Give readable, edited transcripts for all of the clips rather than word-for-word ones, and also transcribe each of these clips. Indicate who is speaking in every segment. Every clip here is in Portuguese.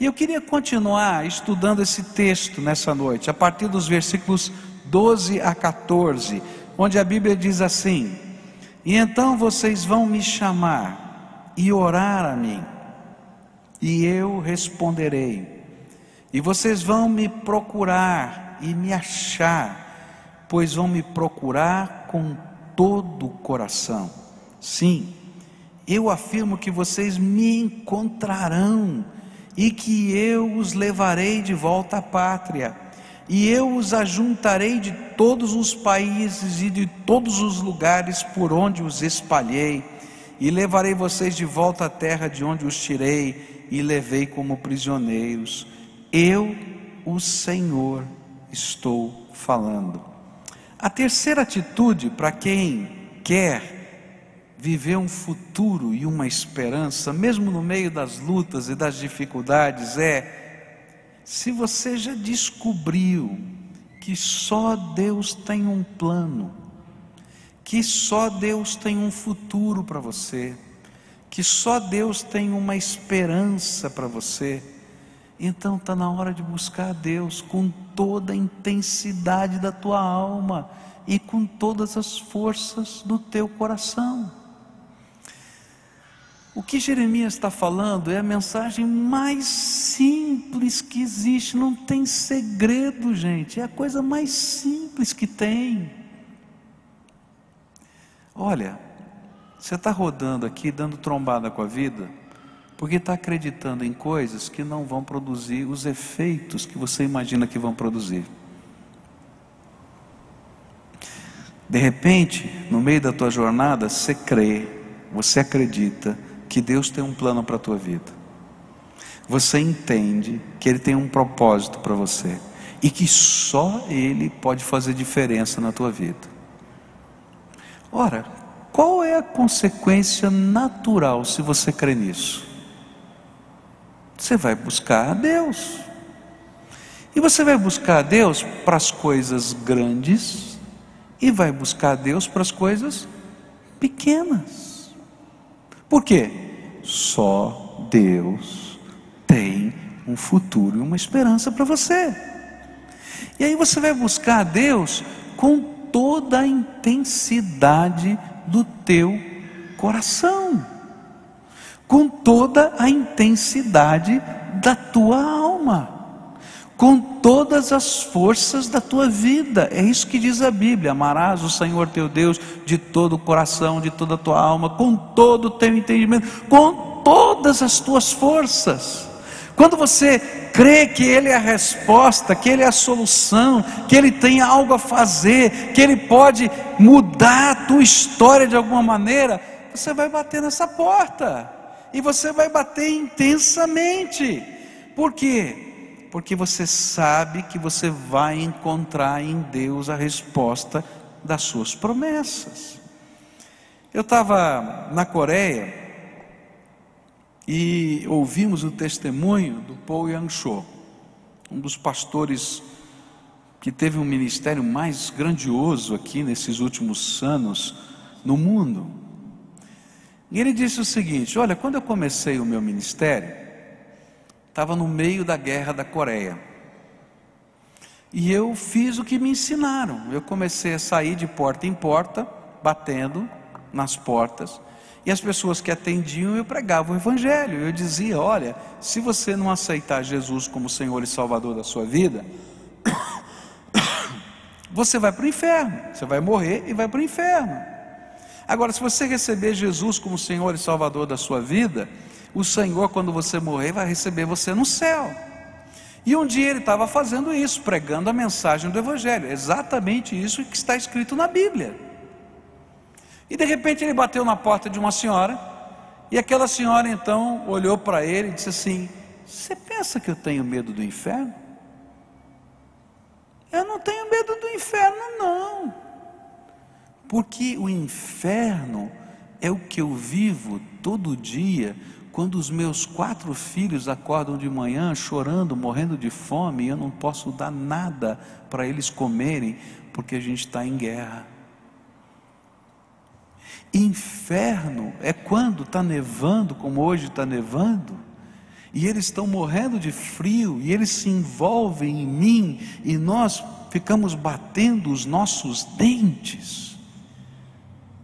Speaker 1: E eu queria continuar estudando esse texto nessa noite, a partir dos versículos 12 a 14, onde a Bíblia diz assim: e então vocês vão me chamar e orar a mim, e eu responderei, e vocês vão me procurar e me achar, pois vão me procurar com todo o coração. Sim, eu afirmo que vocês me encontrarão, e que eu os levarei de volta à pátria, e eu os ajuntarei de todos os países e de todos os lugares por onde os espalhei, e levarei vocês de volta à terra de onde os tirei e levei como prisioneiros. Eu, o Senhor, estou falando. A terceira atitude para quem quer viver um futuro e uma esperança, mesmo no meio das lutas e das dificuldades, se você já descobriu que só Deus tem um plano, que só Deus tem um futuro para você, que só Deus tem uma esperança para você, então está na hora de buscar a Deus com toda a intensidade da tua alma e com todas as forças do teu coração. O que Jeremias está falando é a mensagem mais simples que existe, não tem segredo, gente, é a coisa mais simples que tem. Olha, você está rodando aqui, dando trombada com a vida, porque está acreditando em coisas que não vão produzir os efeitos que você imagina que vão produzir. De repente, no meio da tua jornada, você crê, você acredita que Deus tem um plano para a tua vida, você entende que Ele tem um propósito para você, e que só Ele pode fazer diferença na tua vida. Ora, qual é a consequência natural se você crê nisso? Você vai buscar a Deus, e você vai buscar a Deus para as coisas grandes, e vai buscar a Deus para as coisas pequenas. Por quê? Só Deus tem um futuro e uma esperança para você. E aí você vai buscar a Deus com toda a intensidade do teu coração, com toda a intensidade da tua alma, com todas as forças da tua vida. É isso que diz a Bíblia: amarás o Senhor teu Deus de todo o coração, de toda a tua alma, com todo o teu entendimento, com todas as tuas forças. Quando você crê que Ele é a resposta, que Ele é a solução, que Ele tem algo a fazer, que Ele pode mudar a tua história de alguma maneira, você vai bater nessa porta, e você vai bater intensamente. Por quê? Porque você sabe que você vai encontrar em Deus a resposta das suas promessas. Eu estava na Coreia e ouvimos o testemunho do Paul Yang-cho, um dos pastores que teve um ministério mais grandioso aqui nesses últimos anos no mundo. E ele disse o seguinte: olha, quando eu comecei o meu ministério, estava no meio da guerra da Coreia, e eu fiz o que me ensinaram. Eu comecei a sair de porta em porta, batendo nas portas, e as pessoas que atendiam, eu pregava o Evangelho. Eu dizia: olha, se você não aceitar Jesus como Senhor e Salvador da sua vida, você vai para o inferno, você vai morrer e vai para o inferno. Agora, se você receber Jesus como Senhor e Salvador da sua vida, o Senhor, quando você morrer, vai receber você no céu. E um dia ele estava fazendo isso, pregando a mensagem do Evangelho, exatamente isso que está escrito na Bíblia. E de repente ele bateu na porta de uma senhora, e aquela senhora então olhou para ele e disse assim: você pensa que eu tenho medo do inferno? Eu não tenho medo do inferno, não, porque o inferno é o que eu vivo todo dia, quando os meus 4 filhos acordam de manhã chorando, morrendo de fome, e eu não posso dar nada para eles comerem, porque a gente está em guerra. Inferno é quando está nevando, como hoje está nevando, e eles estão morrendo de frio, e eles se envolvem em mim, e nós ficamos batendo os nossos dentes,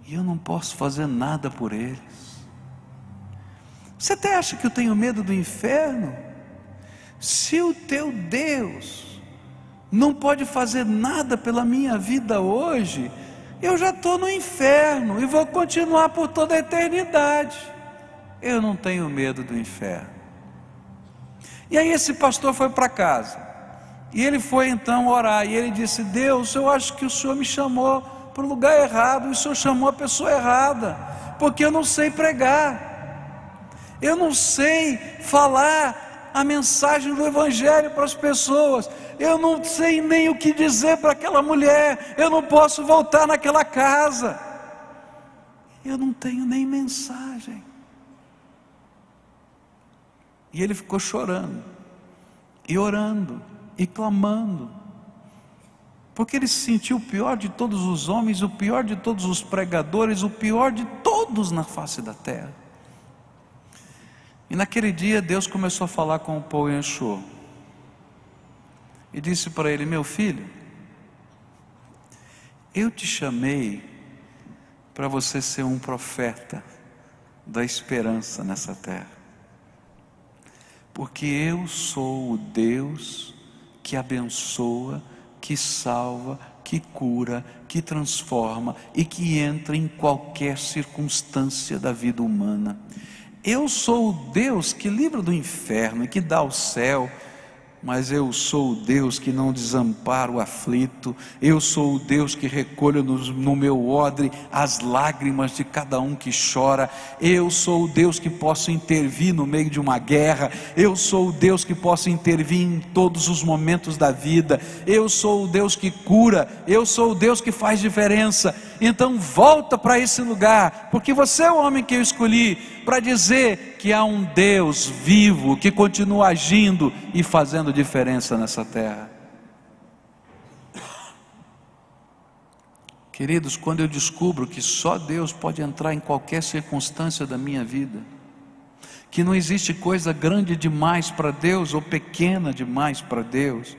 Speaker 1: e eu não posso fazer nada por eles. Você até acha que eu tenho medo do inferno? Se o teu Deus não pode fazer nada pela minha vida hoje, eu já estou no inferno, e vou continuar por toda a eternidade. Eu não tenho medo do inferno. E aí esse pastor foi para casa, e ele foi então orar, e ele disse: Deus, eu acho que o Senhor me chamou para o lugar errado, o Senhor chamou a pessoa errada, porque eu não sei pregar, eu não sei falar a mensagem do Evangelho para as pessoas, eu não sei nem o que dizer para aquela mulher, eu não posso voltar naquela casa, eu não tenho nem mensagem. E ele ficou chorando, e orando, e clamando, porque ele se sentiu o pior de todos os homens, o pior de todos os pregadores, o pior de todos na face da terra. E naquele dia Deus começou a falar com o Paul Yanchou, e disse para ele: meu filho, eu te chamei para você ser um profeta da esperança nessa terra, porque eu sou o Deus que abençoa, que salva, que cura, que transforma e que entra em qualquer circunstância da vida humana. Eu sou o Deus que livra do inferno e que dá o céu, mas eu sou o Deus que não desampara o aflito, eu sou o Deus que recolho no meu odre as lágrimas de cada um que chora, eu sou o Deus que posso intervir no meio de uma guerra, eu sou o Deus que posso intervir em todos os momentos da vida, eu sou o Deus que cura, eu sou o Deus que faz diferença. Então volta para esse lugar, porque você é o homem que eu escolhi para dizer que há um Deus vivo que continua agindo e fazendo diferença nessa terra. Queridos, quando eu descubro que só Deus pode entrar em qualquer circunstância da minha vida, que não existe coisa grande demais para Deus ou pequena demais para Deus,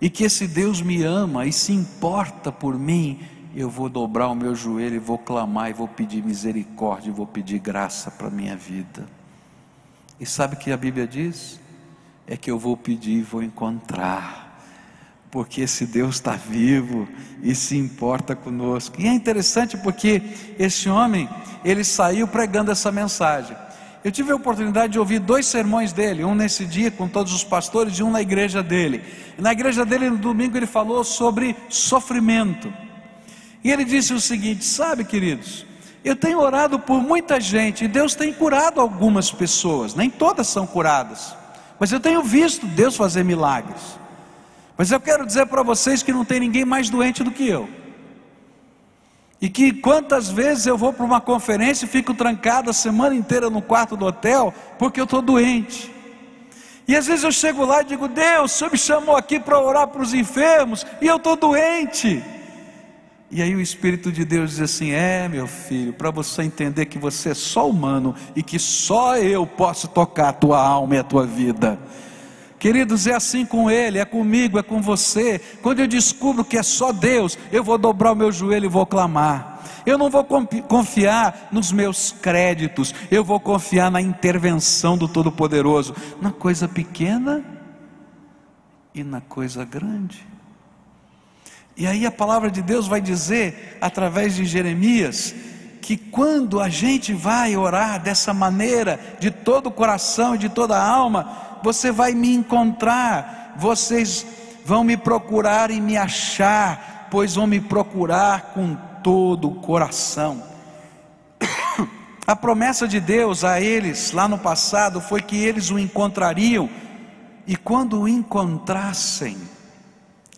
Speaker 1: e que esse Deus me ama e se importa por mim, eu vou dobrar o meu joelho e vou clamar, e vou pedir misericórdia, e vou pedir graça para a minha vida. E sabe o que a Bíblia diz? É que eu vou pedir e vou encontrar, porque esse Deus está vivo e se importa conosco. E é interessante porque esse homem, ele saiu pregando essa mensagem. Eu tive a oportunidade de ouvir 2 sermões dele, um nesse dia com todos os pastores e um na igreja dele. E na igreja dele, no domingo, ele falou sobre sofrimento. E ele disse o seguinte: sabe, queridos, eu tenho orado por muita gente, e Deus tem curado algumas pessoas, nem todas são curadas, mas eu tenho visto Deus fazer milagres. Mas eu quero dizer para vocês que não tem ninguém mais doente do que eu, e que quantas vezes eu vou para uma conferência e fico trancado a semana inteira no quarto do hotel, porque eu estou doente. E às vezes eu chego lá e digo: Deus, o Senhor me chamou aqui para orar para os enfermos, e eu estou doente. E aí o Espírito de Deus diz assim: meu filho, para você entender que você é só humano, e que só eu posso tocar a tua alma e a tua vida. Queridos, é assim com ele, é comigo, é com você. Quando eu descubro que é só Deus, eu vou dobrar o meu joelho e vou clamar. Eu não vou confiar nos meus créditos, eu vou confiar na intervenção do Todo-Poderoso, na coisa pequena e na coisa grande. E aí a palavra de Deus vai dizer, através de Jeremias, que quando a gente vai orar dessa maneira, de todo o coração e de toda a alma, você vai me encontrar, vocês vão me procurar e me achar, pois vão me procurar com todo o coração. A promessa de Deus a eles lá no passado foi que eles o encontrariam, e quando o encontrassem,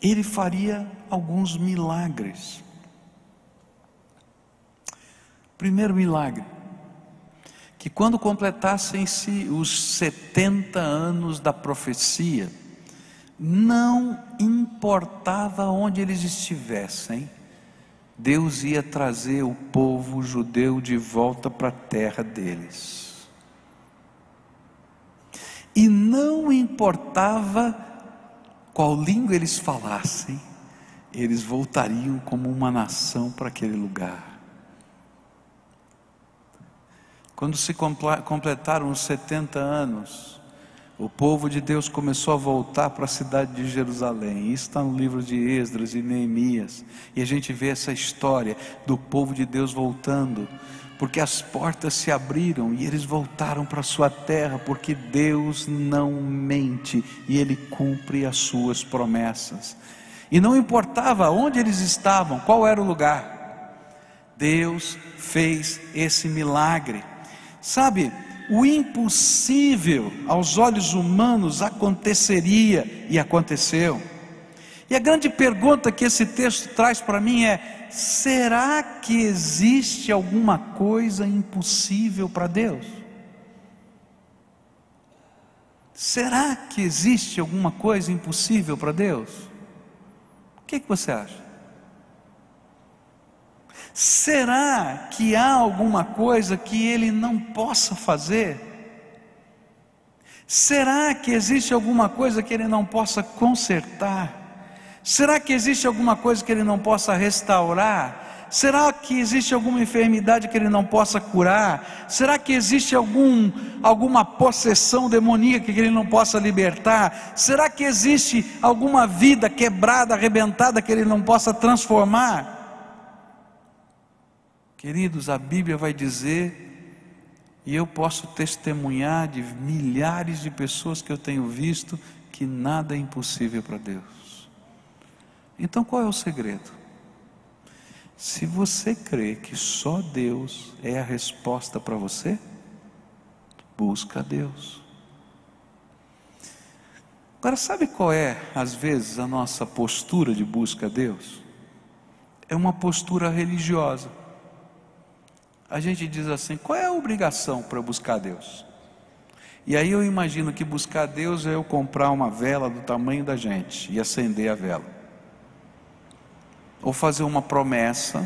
Speaker 1: Ele faria alguns milagres. Primeiro milagre, que quando completassem-se os 70 anos da profecia, não importava onde eles estivessem, Deus ia trazer o povo judeu de volta para a terra deles. e não importava qual língua eles falassem, eles voltariam como uma nação para aquele lugar. Quando se completaram os 70 anos, o povo de Deus começou a voltar para a cidade de Jerusalém. Isso está no livro de Esdras e Neemias, e a gente vê essa história do povo de Deus voltando, porque as portas se abriram e eles voltaram para a sua terra, porque Deus não mente e Ele cumpre as suas promessas. E não importava onde eles estavam, qual era o lugar, Deus fez esse milagre. Sabe, o impossível aos olhos humanos aconteceria e aconteceu. E a grande pergunta que esse texto traz para mim é: será que existe alguma coisa impossível para Deus? Será que existe alguma coisa impossível para Deus? O que você acha? Será que há alguma coisa que Ele não possa fazer? Será que existe alguma coisa que Ele não possa consertar? Será que existe alguma coisa que Ele não possa restaurar? Será que existe alguma enfermidade que Ele não possa curar? Será que existe alguma possessão demoníaca que Ele não possa libertar? Será que existe alguma vida quebrada, arrebentada que Ele não possa transformar? Queridos, a Bíblia vai dizer, e eu posso testemunhar de milhares de pessoas que eu tenho visto, que nada é impossível para Deus. Então qual é o segredo? Se você crê que só Deus é a resposta para você, busca a Deus. Agora, sabe qual é, às vezes, a nossa postura de busca a Deus? É uma postura religiosa. A gente diz assim: qual é a obrigação para buscar a Deus? E aí eu imagino que buscar a Deus é eu comprar uma vela do tamanho da gente e acender a vela, ou fazer uma promessa,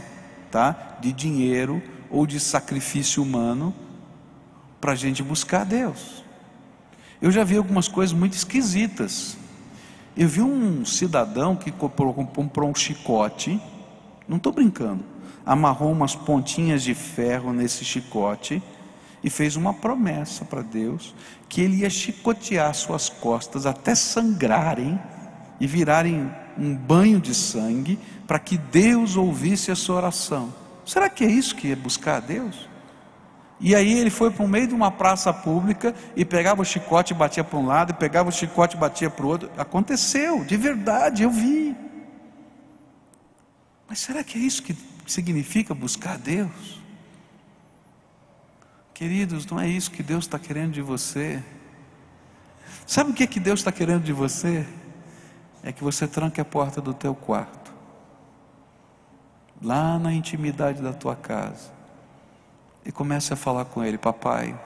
Speaker 1: tá, de dinheiro ou de sacrifício humano para a gente buscar a Deus. Eu já vi algumas coisas muito esquisitas. Eu vi um cidadão que comprou um chicote, não estou brincando, amarrou umas pontinhas de ferro nesse chicote e fez uma promessa para Deus que ele ia chicotear suas costas até sangrarem e virarem um banho de sangue, para que Deus ouvisse a sua oração. Será que é isso que é buscar a Deus? E aí ele foi para o meio de uma praça pública e pegava o chicote e batia para um lado, e pegava o chicote e batia para o outro. Aconteceu, de verdade, eu vi. Mas será que é isso que significa buscar a Deus? Queridos, não é isso que Deus está querendo de você. Sabe o que Deus está querendo de você? É que você tranque a porta do teu quarto, lá na intimidade da tua casa, e comece a falar com Ele: papai,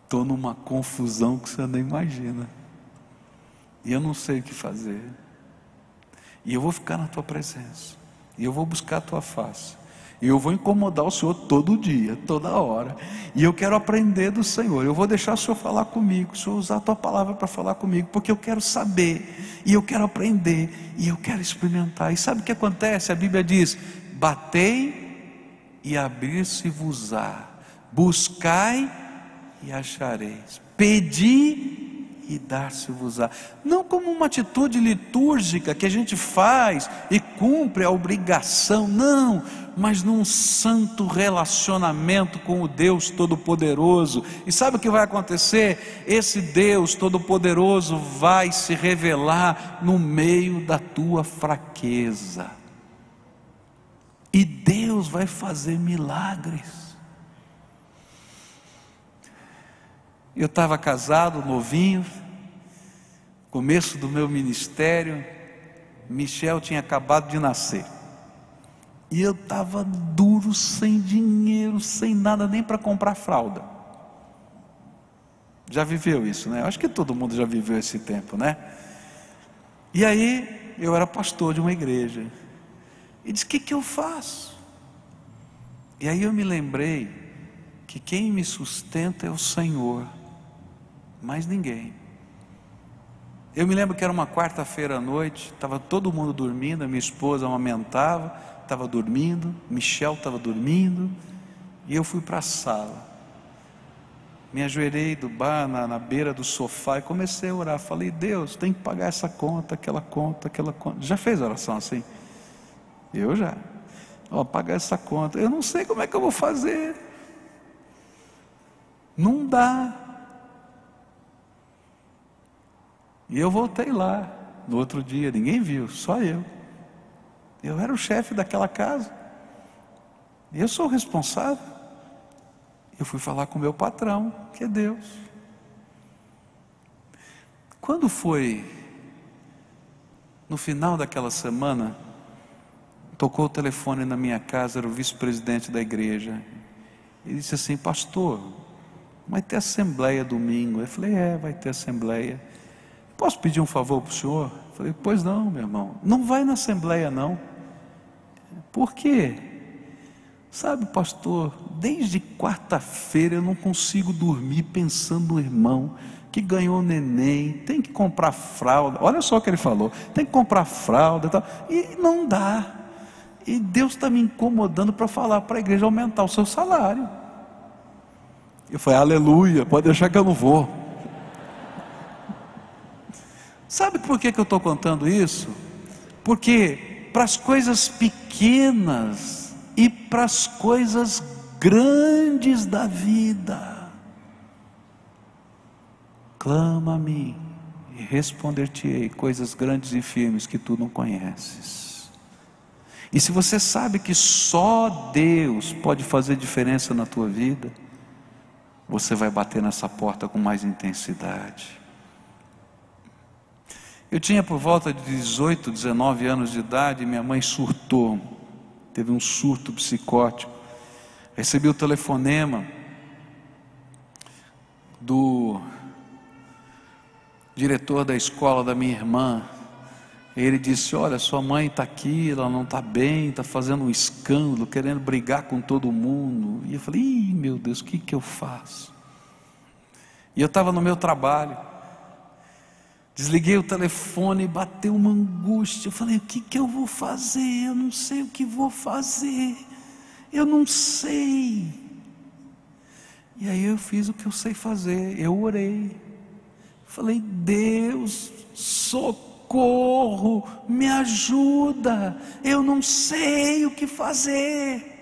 Speaker 1: estou numa confusão que você não imagina, e eu não sei o que fazer, e eu vou ficar na tua presença, e eu vou buscar a tua face, e eu vou incomodar o Senhor todo dia, toda hora, e eu quero aprender do Senhor. Eu vou deixar o Senhor falar comigo, o Senhor usar a tua palavra para falar comigo, porque eu quero saber, e eu quero aprender, e eu quero experimentar. E sabe o que acontece? A Bíblia diz: batei e abrir-se-vos-á, buscai e achareis, pedi e dar-se-vos-á. Não como uma atitude litúrgica que a gente faz e cumpre a obrigação, não, mas num santo relacionamento com o Deus Todo-Poderoso. E sabe o que vai acontecer? Esse Deus Todo-Poderoso vai se revelar no meio da tua fraqueza, e Deus vai fazer milagres. Eu estava casado, novinho, começo do meu ministério. Michel tinha acabado de nascer, e eu estava duro, sem dinheiro, sem nada, nem para comprar fralda. Já viveu isso, né? Acho que todo mundo já viveu esse tempo, né? E aí, eu era pastor de uma igreja, e disse: o que eu faço? E aí eu me lembrei que quem me sustenta é o Senhor. mais ninguém. Eu me lembro que era uma quarta-feira à noite, estava todo mundo dormindo, a minha esposa amamentava, estava dormindo, Michel estava dormindo, e eu fui para a sala, me ajoelhei do bar, na beira do sofá, e comecei a orar. Falei: Deus, tem que pagar essa conta, aquela conta, aquela conta. Já fez oração assim? Eu já. Pagar essa conta, eu não sei como é que eu vou fazer, não dá. E eu voltei lá no outro dia, ninguém viu, só eu era o chefe daquela casa, eu sou o responsável. Eu fui falar com o meu patrão, que é Deus. Quando foi no final daquela semana, tocou o telefone na minha casa, era o vice-presidente da igreja. Ele disse assim: pastor, vai ter assembleia domingo. Eu falei: vai ter assembleia. Posso pedir um favor para o senhor? Eu falei: pois não, meu irmão, não vai na assembleia não. Por quê? Sabe, pastor, desde quarta-feira eu não consigo dormir pensando no irmão que ganhou neném, tem que comprar fralda. Olha só o que ele falou: tem que comprar fralda e tal, e não dá. E Deus está me incomodando para falar para a igreja aumentar o seu salário. Eu falei: aleluia, pode deixar que eu não vou. Sabe por que eu estou contando isso? Porque para as coisas pequenas e para as coisas grandes da vida, clama a mim e responder-te-ei coisas grandes e firmes que tu não conheces. E se você sabe que só Deus pode fazer diferença na tua vida, você vai bater nessa porta com mais intensidade. Eu tinha por volta de 18, 19 anos de idade, e minha mãe surtou, teve um surto psicótico. Recebi o telefonema do diretor da escola da minha irmã. Ele disse: olha, sua mãe está aqui, ela não está bem, está fazendo um escândalo, querendo brigar com todo mundo. E eu falei: ih, meu Deus, o que eu faço? E eu estava no meu trabalho, desliguei o telefone e bateu uma angústia. Eu falei: o que eu vou fazer? Eu não sei o que vou fazer, eu não sei. E aí eu fiz o que eu sei fazer, eu orei. Falei: Deus, socorro, me ajuda, eu não sei o que fazer.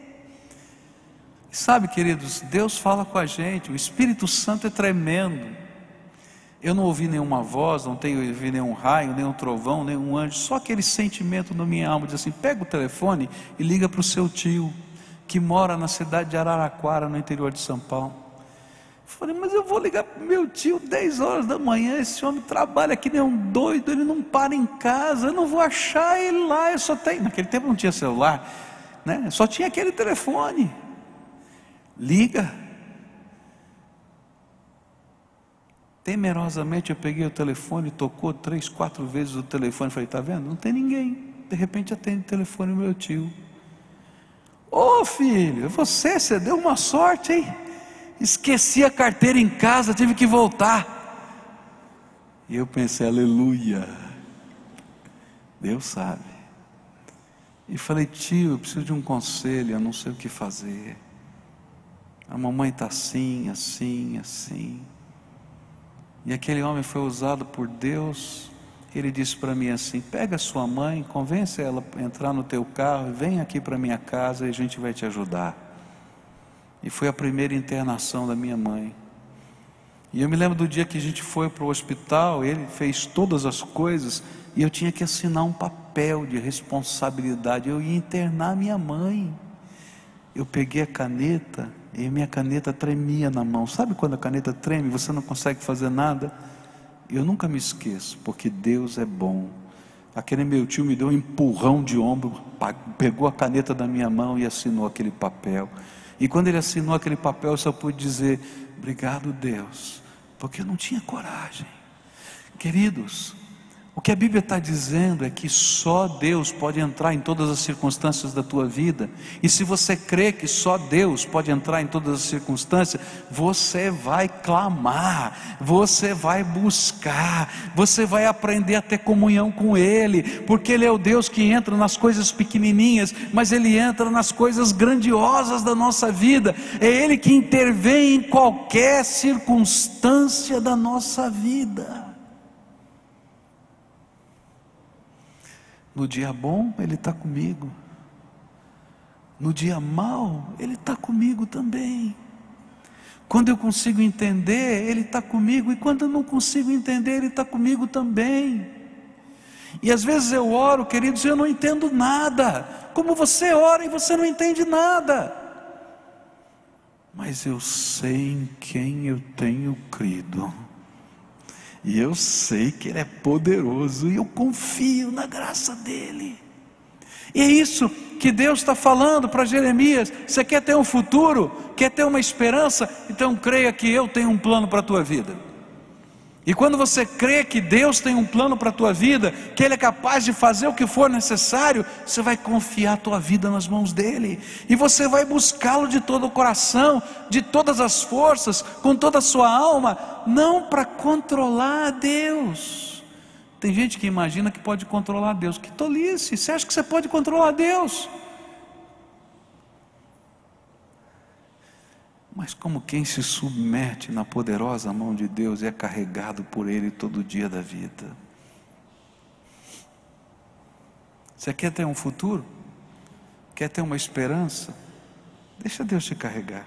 Speaker 1: E sabe, queridos, Deus fala com a gente, o Espírito Santo é tremendo. Eu não ouvi nenhuma voz, não ouvi nenhum raio, nenhum trovão, nenhum anjo, só aquele sentimento na minha alma, diz assim: pega o telefone e liga para o seu tio, que mora na cidade de Araraquara, no interior de São Paulo. Eu falei: mas eu vou ligar para o meu tio 10 horas da manhã, esse homem trabalha que nem um doido, ele não para em casa, eu não vou achar ele lá. Eu só tenho, naquele tempo não tinha celular, né? Só tinha aquele telefone. Liga. Temerosamente eu peguei o telefone, tocou 3, 4 vezes o telefone. Falei: está vendo? Não tem ninguém. De repente atende o telefone o meu tio. Ô filho, você deu uma sorte, hein? Esqueci a carteira em casa, tive que voltar. E eu pensei: aleluia, Deus sabe. E falei: tio, eu preciso de um conselho, eu não sei o que fazer. A mamãe está assim, assim, assim. E aquele homem foi usado por Deus. Ele disse para mim assim: pega a sua mãe, convence ela a entrar no teu carro, vem aqui para minha casa e a gente vai te ajudar. E foi a primeira internação da minha mãe. E eu me lembro do dia que a gente foi para o hospital, ele fez todas as coisas, e eu tinha que assinar um papel de responsabilidade. Eu ia internar minha mãe. Eu peguei a caneta, e minha caneta tremia na mão. Sabe quando a caneta treme, você não consegue fazer nada? Eu nunca me esqueço, porque Deus é bom. Aquele meu tio me deu um empurrão de ombro, pegou a caneta da minha mão e assinou aquele papel. E quando ele assinou aquele papel, eu só pude dizer: obrigado, Deus, porque eu não tinha coragem. Queridos, O que a Bíblia está dizendo é que só Deus pode entrar em todas as circunstâncias da tua vida. E se você crê que só Deus pode entrar em todas as circunstâncias, você vai clamar, você vai buscar, você vai aprender a ter comunhão com Ele, porque Ele é o Deus que entra nas coisas pequenininhas, mas Ele entra nas coisas grandiosas da nossa vida. É Ele que intervém em qualquer circunstância da nossa vida. No dia bom, Ele está comigo. No dia mau, Ele está comigo também. Quando eu consigo entender, Ele está comigo. E quando eu não consigo entender, Ele está comigo também. E às vezes eu oro, queridos, e eu não entendo nada. Como você ora e você não entende nada. Mas eu sei em quem eu tenho crido. E eu sei que Ele é poderoso, e eu confio na graça dEle. E é isso que Deus está falando para Jeremias. Você quer ter um futuro? Quer ter uma esperança? Então creia que eu tenho um plano para a tua vida. E quando você crê que Deus tem um plano para a tua vida, que Ele é capaz de fazer o que for necessário, você vai confiar a tua vida nas mãos dEle, e você vai buscá-lo de todo o coração, de todas as forças, com toda a sua alma, não para controlar a Deus. Tem gente que imagina que pode controlar a Deus. Que tolice! Você acha que você pode controlar a Deus? Mas como quem se submete na poderosa mão de Deus e é carregado por Ele todo dia da vida. Você quer ter um futuro? Quer ter uma esperança? Deixa Deus te carregar.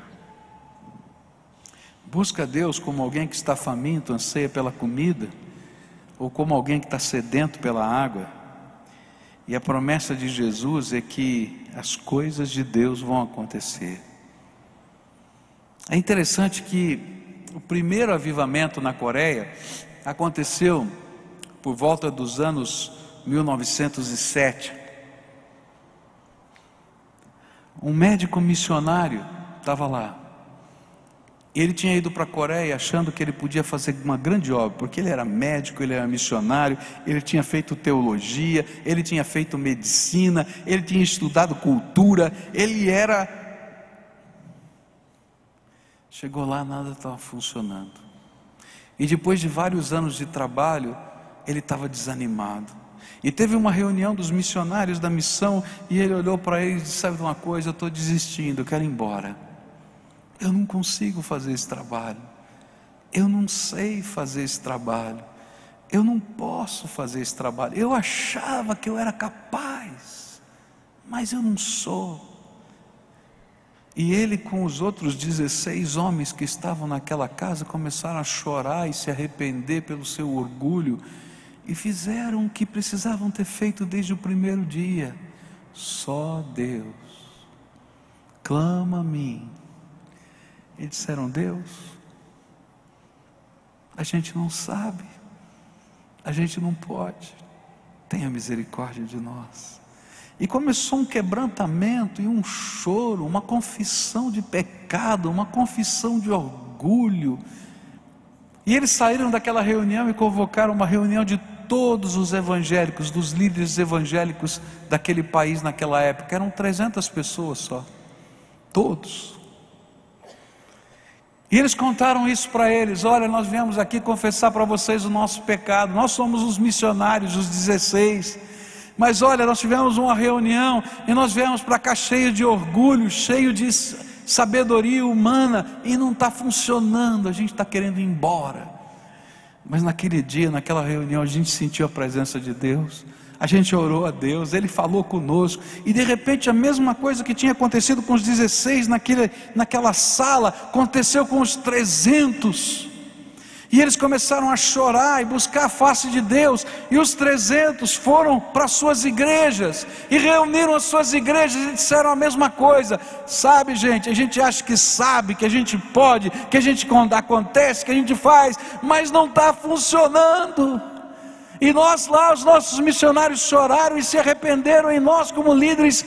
Speaker 1: Busca Deus como alguém que está faminto, anseia pela comida, ou como alguém que está sedento pela água. E a promessa de Jesus é que as coisas de Deus vão acontecer. É interessante que o primeiro avivamento na Coreia aconteceu por volta dos anos 1907. Um médico missionário estava lá. Ele tinha ido para a Coreia achando que ele podia fazer uma grande obra, porque ele era médico, ele era missionário, ele tinha feito teologia, ele tinha feito medicina, ele tinha estudado cultura, ele era... Chegou lá, nada estava funcionando. E depois de vários anos de trabalho, ele estava desanimado. E teve uma reunião dos missionários da missão, e ele olhou para eles e disse: sabe de uma coisa, eu estou desistindo, eu quero ir embora. Eu não consigo fazer esse trabalho. Eu não sei fazer esse trabalho. Eu não posso fazer esse trabalho. Eu achava que eu era capaz, mas eu não sou. E ele, com os outros 16 homens que estavam naquela casa, começaram a chorar e se arrepender pelo seu orgulho, e fizeram o que precisavam ter feito desde o primeiro dia. Só Deus, clama a mim. E disseram: Deus, a gente não sabe, a gente não pode, tenha misericórdia de nós. E começou um quebrantamento e um choro, uma confissão de pecado, uma confissão de orgulho. E eles saíram daquela reunião e convocaram uma reunião de todos os evangélicos, dos líderes evangélicos daquele país naquela época. Eram 300 pessoas só, todos. E eles contaram isso para eles: olha, nós viemos aqui confessar para vocês o nosso pecado, nós somos os missionários, os 16. Mas olha, nós tivemos uma reunião e nós viemos para cá cheio de orgulho, cheio de sabedoria humana, e não está funcionando, a gente está querendo ir embora. Mas naquele dia, naquela reunião, a gente sentiu a presença de Deus, a gente orou a Deus, Ele falou conosco, e de repente a mesma coisa que tinha acontecido com os 16 naquela sala, aconteceu com os 300. E eles começaram a chorar e buscar a face de Deus. E os 300 foram para suas igrejas e reuniram as suas igrejas e disseram a mesma coisa. Sabe, gente, a gente acha que sabe, que a gente pode, que a gente acontece, que a gente faz, mas não está funcionando. E nós lá, os nossos missionários choraram e se arrependeram, e nós como líderes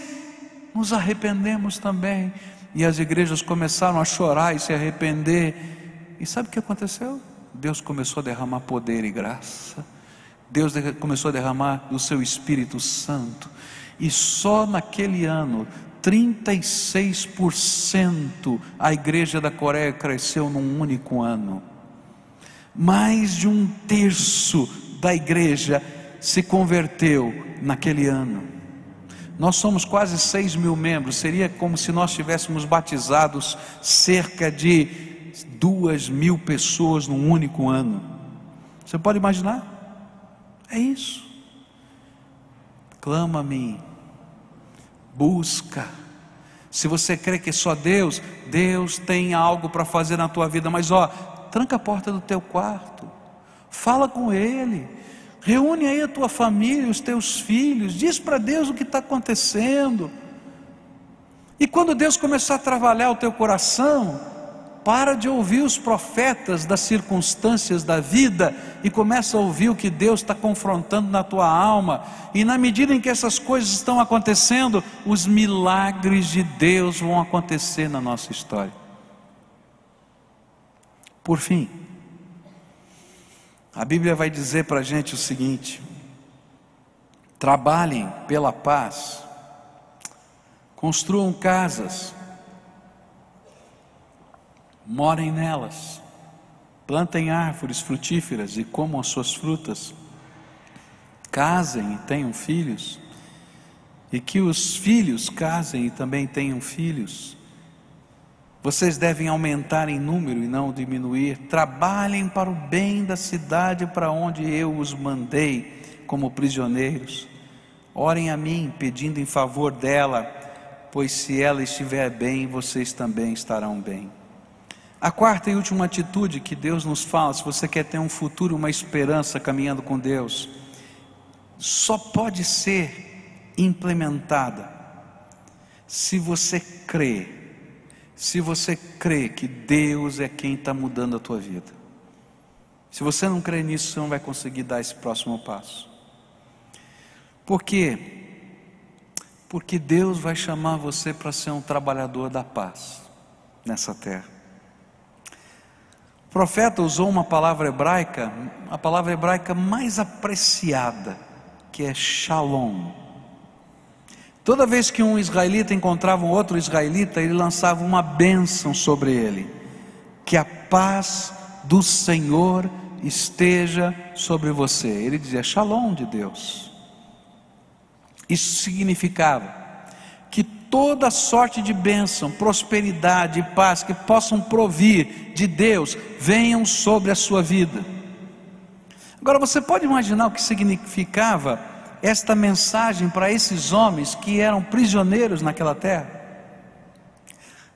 Speaker 1: nos arrependemos também. E as igrejas começaram a chorar e se arrepender. E sabe o que aconteceu? Deus começou a derramar poder e graça, Deus começou a derramar do seu Espírito Santo, e só naquele ano 36% a igreja da Coreia cresceu num único ano. Mais de 1/3 da igreja se converteu naquele ano. Nós somos quase 6 mil membros, seria como se nós tivéssemos batizados cerca de 2.000 pessoas num único ano. Você pode imaginar? É isso. Clama a mim, busca. Se você crê que só Deus tem algo para fazer na tua vida, mas tranca a porta do teu quarto, fala com Ele, reúne aí a tua família, os teus filhos, diz para Deus o que está acontecendo. E quando Deus começar a trabalhar o teu coração, para de ouvir os profetas das circunstâncias da vida e começa a ouvir o que Deus está confrontando na tua alma. E na medida em que essas coisas estão acontecendo, os milagres de Deus vão acontecer na nossa história. Por fim, a Bíblia vai dizer para a gente o seguinte: trabalhem pela paz, construam casas, morem nelas, plantem árvores frutíferas e comam as suas frutas, casem e tenham filhos, e que os filhos casem e também tenham filhos. Vocês devem aumentar em número e não diminuir. Trabalhem para o bem da cidade para onde eu os mandei como prisioneiros. Orem a mim, pedindo em favor dela, pois se ela estiver bem, vocês também estarão bem. A quarta e última atitude que Deus nos fala, se você quer ter um futuro, uma esperança caminhando com Deus, só pode ser implementada se você crê que Deus é quem está mudando a tua vida. Se você não crê nisso, você não vai conseguir dar esse próximo passo. Por quê? Porque Deus vai chamar você para ser um trabalhador da paz nessa terra. O profeta usou uma palavra hebraica, a palavra hebraica mais apreciada, que é shalom. Toda vez que um israelita encontrava um outro israelita, ele lançava uma bênção sobre ele: que a paz do Senhor esteja sobre você. Ele dizia shalom de Deus. Isso significava que toda sorte de bênção, prosperidade e paz que possam provir de Deus, venham sobre a sua vida. Agora você pode imaginar o que significava esta mensagem para esses homens que eram prisioneiros naquela terra?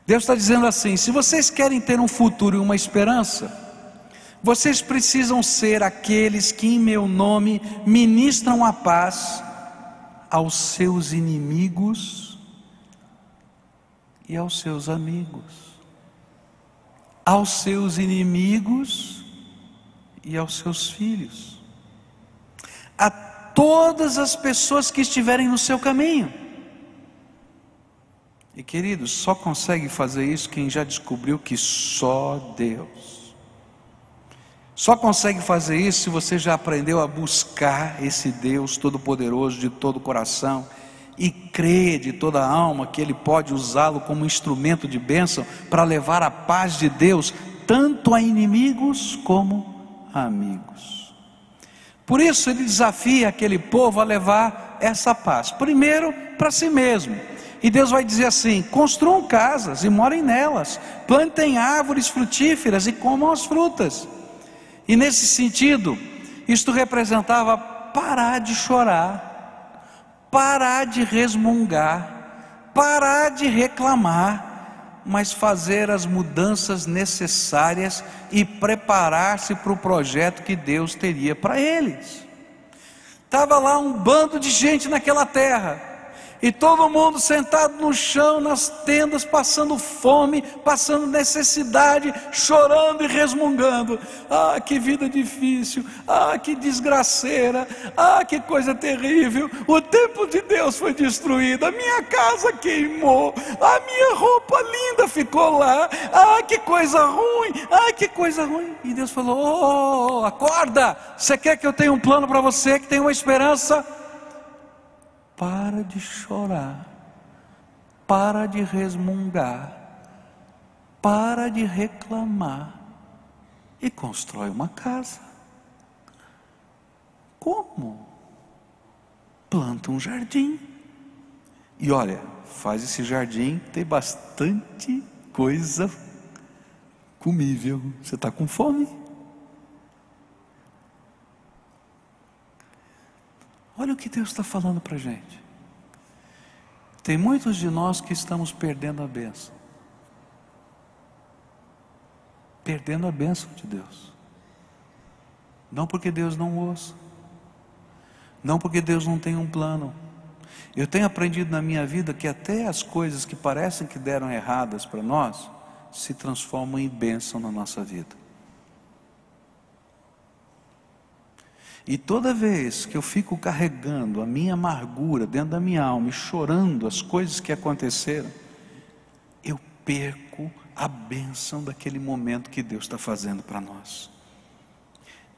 Speaker 1: Deus está dizendo assim: se vocês querem ter um futuro e uma esperança, vocês precisam ser aqueles que em meu nome ministram a paz aos seus inimigos e aos seus amigos. Aos seus inimigos e aos seus filhos, a todas as pessoas que estiverem no seu caminho. E queridos, só consegue fazer isso quem já descobriu que só Deus. Só consegue fazer isso se você já aprendeu a buscar esse Deus Todo-Poderoso de todo o coração e crê de toda a alma que Ele pode usá-lo como instrumento de bênção para levar a paz de Deus tanto a inimigos como a amigos. Por isso Ele desafia aquele povo a levar essa paz, primeiro para si mesmo. E Deus vai dizer assim: construam casas e morem nelas, plantem árvores frutíferas e comam as frutas. E nesse sentido, isto representava parar de chorar, parar de resmungar, parar de reclamar, mas fazer as mudanças necessárias e preparar-se para o projeto que Deus teria para eles. Estava lá um bando de gente naquela terra. e todo mundo sentado no chão, nas tendas, passando fome, passando necessidade, chorando e resmungando. Ah, que vida difícil, ah, que desgraceira, ah, que coisa terrível, o templo de Deus foi destruído, a minha casa queimou, a minha roupa linda ficou lá, ah, que coisa ruim, ah, que coisa ruim. E Deus falou: acorda, você quer que eu tenha um plano para você, que tenha uma esperança? Para de chorar, para de resmungar, para de reclamar e constrói uma casa. Como? Planta um jardim. E olha, faz esse jardim ter bastante coisa comível. Você está com fome? Olha o que Deus está falando para a gente. Tem muitos de nós que estamos perdendo a bênção. Perdendo a bênção de Deus. Não porque Deus não ouça. Não porque Deus não tem um plano. Eu tenho aprendido na minha vida que até as coisas que parecem que deram erradas para nós, se transformam em bênção na nossa vida. E toda vez que eu fico carregando a minha amargura dentro da minha alma e chorando as coisas que aconteceram, eu perco a bênção daquele momento que Deus está fazendo para nós.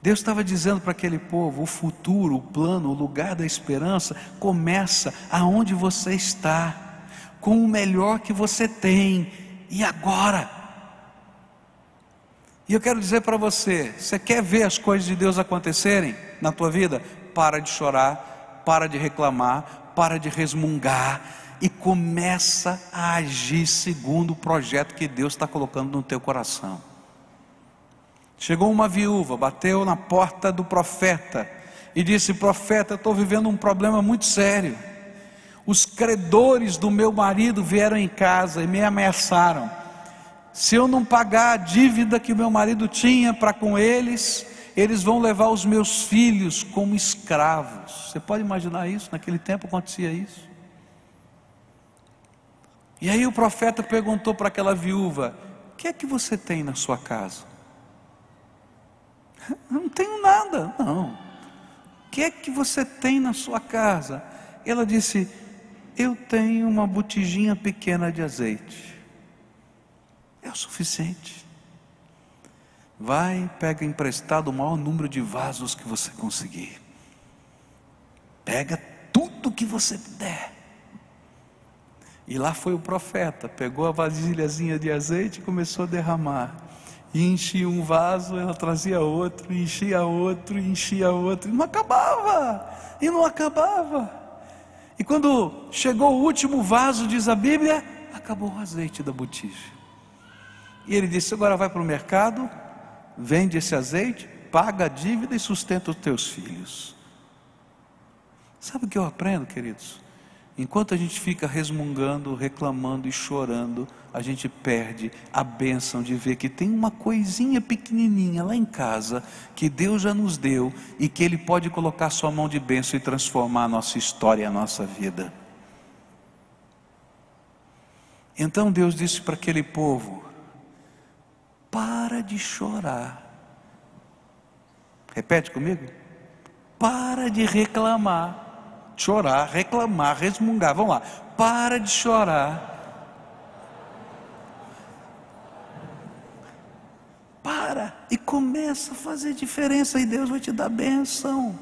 Speaker 1: Deus estava dizendo para aquele povo: o futuro, o plano, o lugar da esperança começa aonde você está, com o melhor que você tem, e agora. E eu quero dizer para você: você quer ver as coisas de Deus acontecerem na tua vida? Para de chorar, para de reclamar, para de resmungar e começa a agir segundo o projeto que Deus está colocando no teu coração. Chegou uma viúva, bateu na porta do profeta e disse: profeta, eu estou vivendo um problema muito sério. Os credores do meu marido vieram em casa e me ameaçaram. Se eu não pagar a dívida que o meu marido tinha para com eles, eles vão levar os meus filhos como escravos. Você pode imaginar isso? Naquele tempo acontecia isso. E aí o profeta perguntou para aquela viúva: o que é que você tem na sua casa? Não tenho nada. Não. O que é que você tem na sua casa? Ela disse: eu tenho uma botijinha pequena de azeite. É o suficiente. Vai, pega emprestado o maior número de vasos que você conseguir. Pega tudo que você puder. E lá foi o profeta, pegou a vasilhazinha de azeite e começou a derramar. E enchia um vaso, ela trazia outro, e enchia outro, e enchia outro, e não acabava, e não acabava. E quando chegou o último vaso, diz a Bíblia, acabou o azeite da botija. E ele disse: agora vai para o mercado, vende esse azeite, paga a dívida e sustenta os teus filhos. Sabe o que eu aprendo, queridos? Enquanto a gente fica resmungando, reclamando e chorando, a gente perde a bênção de ver que tem uma coisinha pequenininha lá em casa, que Deus já nos deu, e que Ele pode colocar sua mão de bênção e transformar a nossa história e a nossa vida. Então Deus disse para aquele povo: para de chorar. Repete comigo: para de reclamar. Chorar, reclamar, resmungar. Vamos lá. Para de chorar. Para e começa a fazer diferença, e Deus vai te dar bênção.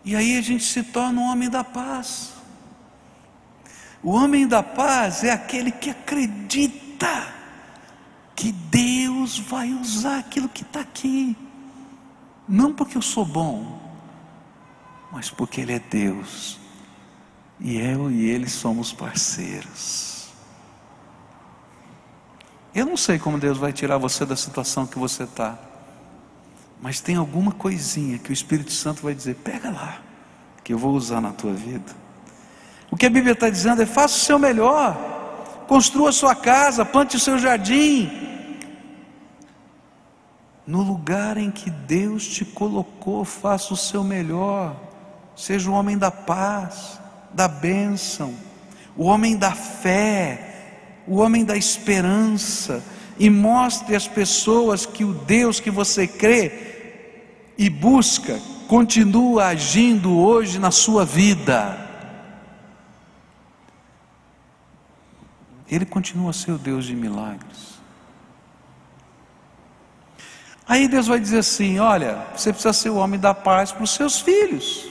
Speaker 1: E aí a gente se torna um homem da paz. O homem da paz é aquele que acredita que Deus vai usar aquilo que está aqui. Não porque eu sou bom, mas porque Ele é Deus, e eu e Ele somos parceiros. Eu não sei como Deus vai tirar você da situação que você está, mas tem alguma coisinha que o Espírito Santo vai dizer: pega lá, que eu vou usar na tua vida. O que a Bíblia está dizendo é: faça o seu melhor, construa a sua casa, plante o seu jardim, no lugar em que Deus te colocou, faça o seu melhor. seja o homem da paz, da bênção, o homem da fé, o homem da esperança, e mostre às pessoas que o Deus que você crê e busca continua agindo hoje na sua vida. Ele continua a ser o Deus de milagres. Aí Deus vai dizer assim: olha, você precisa ser o homem da paz para os seus filhos.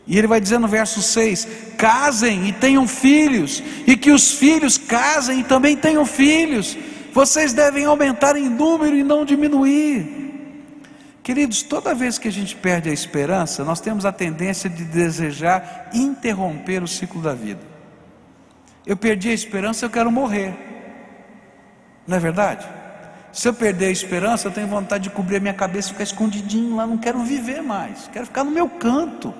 Speaker 1: E Ele vai dizer no verso 6: casem e tenham filhos, e que os filhos casem e também tenham filhos. Vocês devem aumentar em número e não diminuir. Queridos, toda vez que a gente perde a esperança, nós temos a tendência de desejar interromper o ciclo da vida. Eu perdi a esperança, eu quero morrer. Não é verdade? Se eu perder a esperança, eu tenho vontade de cobrir a minha cabeça e ficar escondidinho lá, não quero viver mais, quero ficar no meu canto.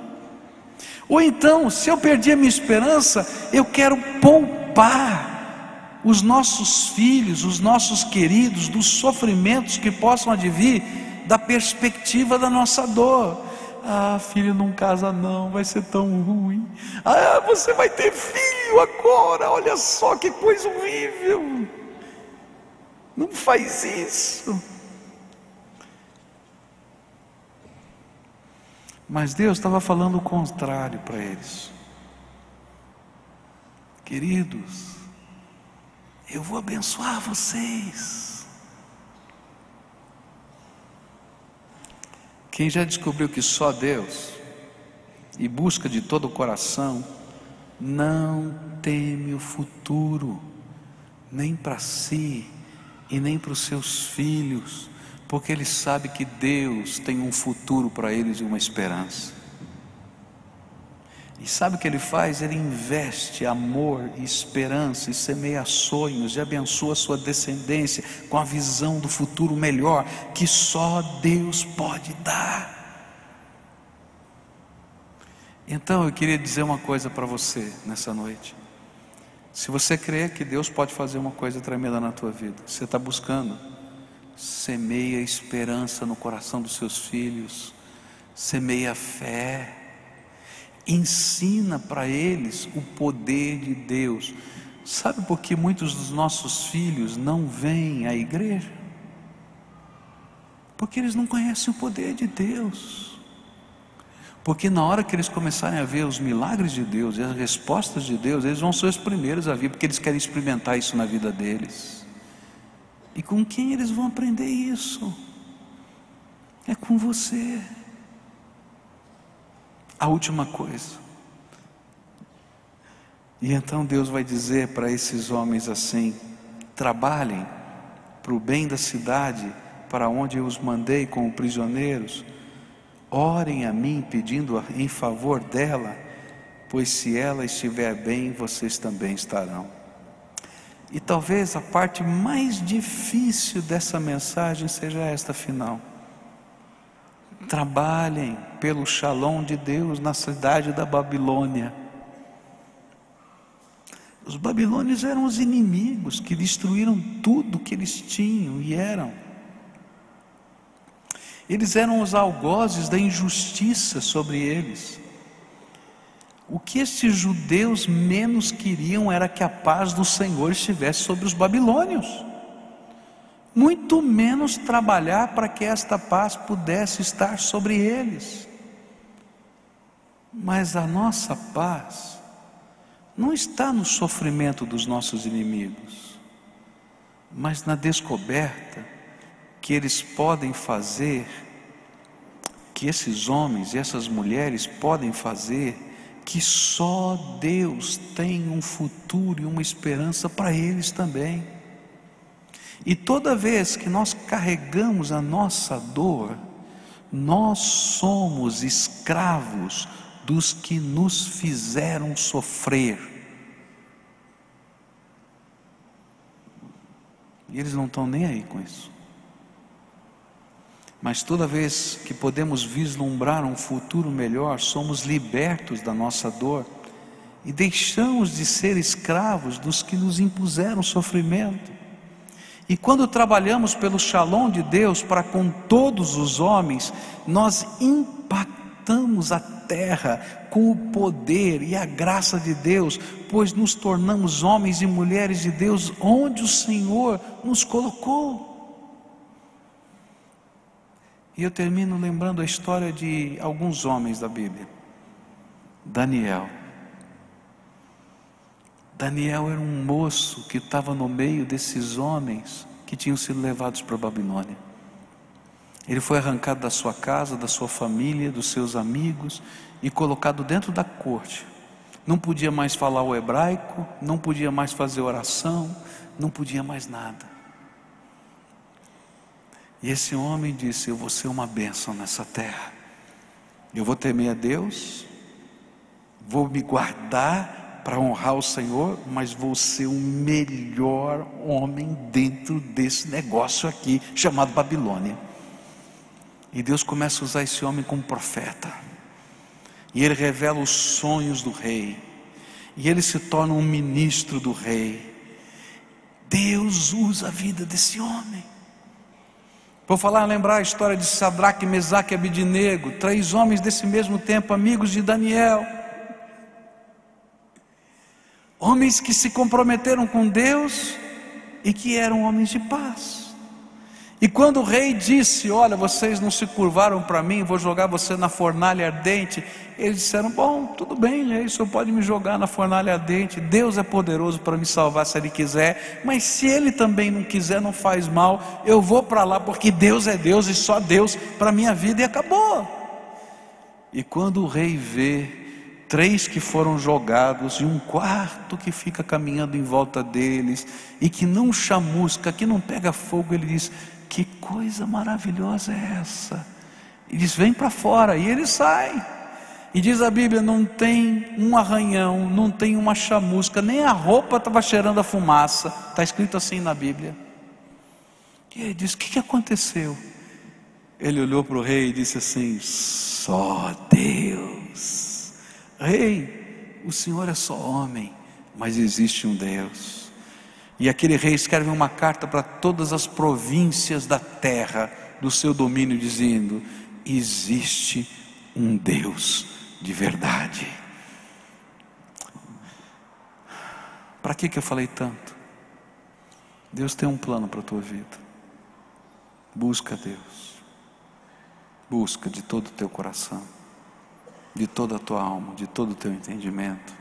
Speaker 1: Ou então, se eu perdi a minha esperança, eu quero poupar os nossos filhos, os nossos queridos, dos sofrimentos que possam advir da perspectiva da nossa dor. Ah, filho, não casa não, vai ser tão ruim. Ah, você vai ter filho agora, olha só que coisa horrível. Não faz isso. Mas Deus estava falando o contrário para eles. Queridos, eu vou abençoar vocês. Quem já descobriu que só Deus, e busca de todo o coração, não teme o futuro, nem para si, e nem para os seus filhos, porque ele sabe que Deus tem um futuro para eles e uma esperança. E sabe o que ele faz? Ele investe amor e esperança, e semeia sonhos, e abençoa a sua descendência com a visão do futuro melhor que só Deus pode dar. Então eu queria dizer uma coisa para você nessa noite. Se você crê que Deus pode fazer uma coisa tremenda na tua vida, você está buscando, semeia esperança no coração dos seus filhos, semeia fé, ensina para eles o poder de Deus. Sabe por que muitos dos nossos filhos não vêm à igreja? Porque eles não conhecem o poder de Deus. Porque na hora que eles começarem a ver os milagres de Deus e as respostas de Deus, eles vão ser os primeiros a vir, porque eles querem experimentar isso na vida deles. E com quem eles vão aprender isso? É com você. A última coisa. E então Deus vai dizer para esses homens assim: trabalhem para o bem da cidade para onde eu os mandei como prisioneiros. Orem a mim pedindo em favor dela, pois se ela estiver bem, vocês também estarão. E talvez a parte mais difícil dessa mensagem seja esta final: trabalhem pelo Shalom de Deus na cidade da Babilônia. Os babilônios eram os inimigos que destruíram tudo que eles tinham e eram. Eles eram os algozes da injustiça sobre eles. O que estes judeus menos queriam era que a paz do Senhor estivesse sobre os babilônios, muito menos trabalhar para que esta paz pudesse estar sobre eles. Mas a nossa paz não está no sofrimento dos nossos inimigos, mas na descoberta que eles podem fazer, que esses homens e essas mulheres podem fazer, que só Deus tem um futuro e uma esperança para eles também. E toda vez que nós carregamos a nossa dor, nós somos escravos dos que nos fizeram sofrer. E eles não estão nem aí com isso. Mas toda vez que podemos vislumbrar um futuro melhor, somos libertos da nossa dor e deixamos de ser escravos dos que nos impuseram sofrimento. E quando trabalhamos pelo Shalom de Deus para com todos os homens, nós impactamos habitamos a terra com o poder e a graça de Deus, pois nos tornamos homens e mulheres de Deus onde o Senhor nos colocou. E eu termino lembrando a história de alguns homens da Bíblia. Daniel era um moço que estava no meio desses homens que tinham sido levados para a Babilônia. Ele foi arrancado da sua casa, da sua família, dos seus amigos e colocado dentro da corte. Não podia mais falar o hebraico, não podia mais fazer oração, não podia mais nada. E esse homem disse: eu vou ser uma bênção nessa terra, eu vou temer a Deus, vou me guardar para honrar o Senhor, mas vou ser o melhor homem dentro desse negócio aqui chamado Babilônia. E Deus começa a usar esse homem como profeta, e ele revela os sonhos do rei, e ele se torna um ministro do rei. Deus usa a vida desse homem. Vou lembrar a história de Sadraque, Mesaque e Abidnego, 3 homens desse mesmo tempo, amigos de Daniel, homens que se comprometeram com Deus e que eram homens de paz. E quando o rei disse: olha, vocês não se curvaram para mim, vou jogar você na fornalha ardente, eles disseram: bom, tudo bem, o senhor pode me jogar na fornalha ardente, Deus é poderoso para me salvar se Ele quiser, mas se Ele também não quiser, não faz mal, eu vou para lá, porque Deus é Deus e só Deus para a minha vida, e acabou. E quando o rei vê 3 que foram jogados e um quarto que fica caminhando em volta deles, e que não chamusca, que não pega fogo, ele diz: que coisa maravilhosa é essa? E diz: vem para fora. E ele sai. E diz a Bíblia: não tem um arranhão, não tem uma chamusca, nem a roupa estava cheirando a fumaça. Está escrito assim na Bíblia. E ele diz: o que aconteceu? Ele olhou para o rei e disse assim: só Deus. Rei, o senhor é só homem, mas existe um Deus. E aquele rei escreve uma carta para todas as províncias da terra, do seu domínio, dizendo: existe um Deus de verdade. Para que eu falei tanto? Deus tem um plano para a tua vida. Busca Deus, busca de todo o teu coração, de toda a tua alma, de todo o teu entendimento,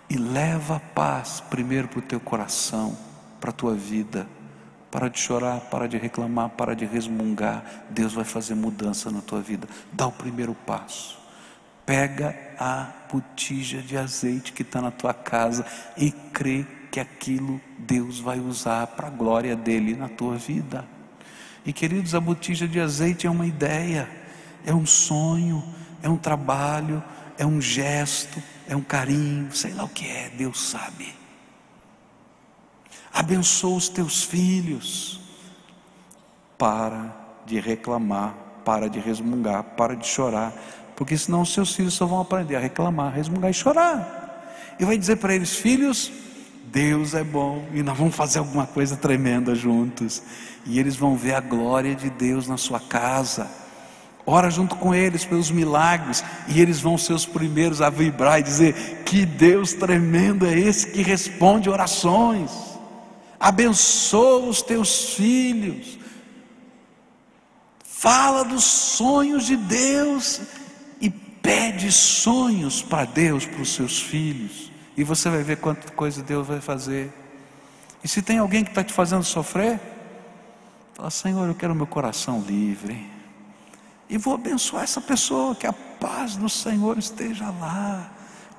Speaker 1: e leva a paz primeiro para o teu coração, para a tua vida. Para de chorar, para de reclamar, para de resmungar. Deus vai fazer mudança na tua vida. Dá o primeiro passo. Pega a botija de azeite que está na tua casa e crê que aquilo Deus vai usar para a glória dele na tua vida. E queridos, a botija de azeite é uma ideia, é um sonho, é um trabalho, é um gesto, é um carinho, sei lá o que é, Deus sabe. Abençoa os teus filhos. Para de reclamar, para de resmungar, para de chorar, porque senão os seus filhos só vão aprender a reclamar, resmungar e chorar. E vai dizer para eles: filhos, Deus é bom e nós vamos fazer alguma coisa tremenda juntos. E eles vão ver a glória de Deus na sua casa. Ora junto com eles pelos milagres, e eles vão ser os primeiros a vibrar e dizer: que Deus tremendo é esse que responde orações. Abençoa os teus filhos, fala dos sonhos de Deus e pede sonhos para Deus, para os seus filhos, e você vai ver quanta coisa Deus vai fazer. E se tem alguém que está te fazendo sofrer, fala: Senhor, eu quero meu coração livre, e vou abençoar essa pessoa, que a paz do Senhor esteja lá.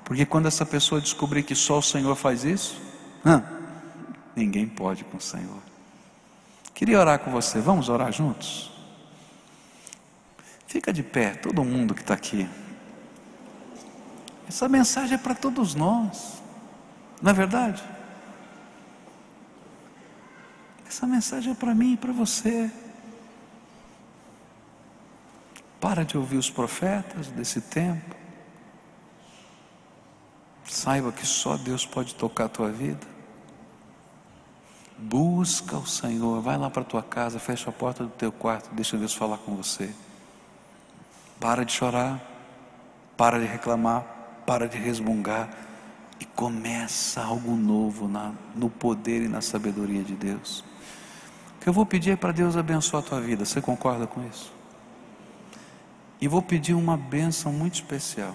Speaker 1: Porque quando essa pessoa descobrir que só o Senhor faz isso, ninguém pode com o Senhor. Queria orar com você, vamos orar juntos? Fica de pé, todo mundo que está aqui. Essa mensagem é para todos nós, não é verdade? Essa mensagem é para mim e para você. Para de ouvir os profetas desse tempo. Saiba que só Deus pode tocar a tua vida. Busca o Senhor. Vai lá para a tua casa, fecha a porta do teu quarto, deixa Deus falar com você. para de chorar, para de reclamar, para de resmungar e começa algo novo no poder e na sabedoria de Deus. O que eu vou pedir é para Deus abençoar a tua vida. Você concorda com isso? E vou pedir uma bênção muito especial,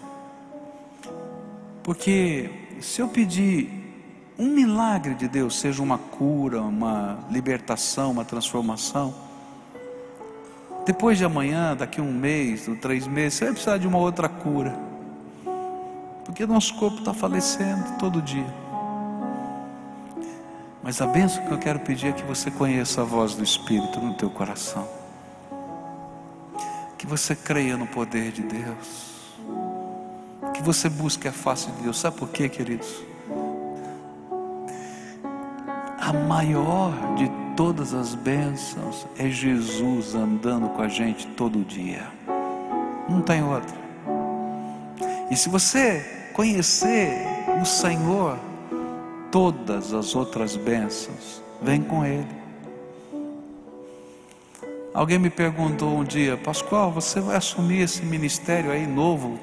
Speaker 1: porque se eu pedir um milagre de Deus, seja uma cura, uma libertação, uma transformação, depois de amanhã, daqui a 1 mês, ou 3 meses, você vai precisar de uma outra cura, porque nosso corpo está falecendo todo dia. Mas a bênção que eu quero pedir é que você conheça a voz do Espírito no teu coração, que você creia no poder de Deus, que você busque a face de Deus. Sabe por quê, queridos? A maior de todas as bênçãos é Jesus andando com a gente todo dia, não tem outra. E se você conhecer o Senhor, todas as outras bênçãos vêm com Ele. Alguém me perguntou um dia: Pascoal, você vai assumir esse ministério aí novo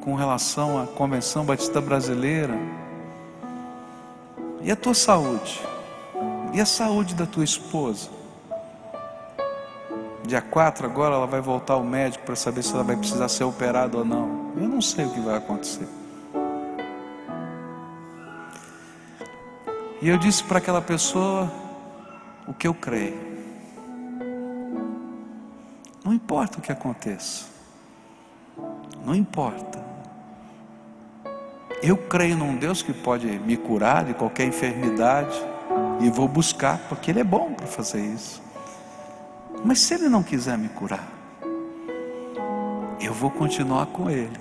Speaker 1: com relação à Convenção Batista Brasileira? E a tua saúde? E a saúde da tua esposa? Dia 4 agora ela vai voltar ao médico para saber se ela vai precisar ser operada ou não. Eu não sei o que vai acontecer. E eu disse para aquela pessoa o que eu creio. Não importa o que aconteça, não importa. Eu creio num Deus que pode me curar de qualquer enfermidade, e vou buscar, porque Ele é bom para fazer isso. Mas se Ele não quiser me curar, eu vou continuar com Ele,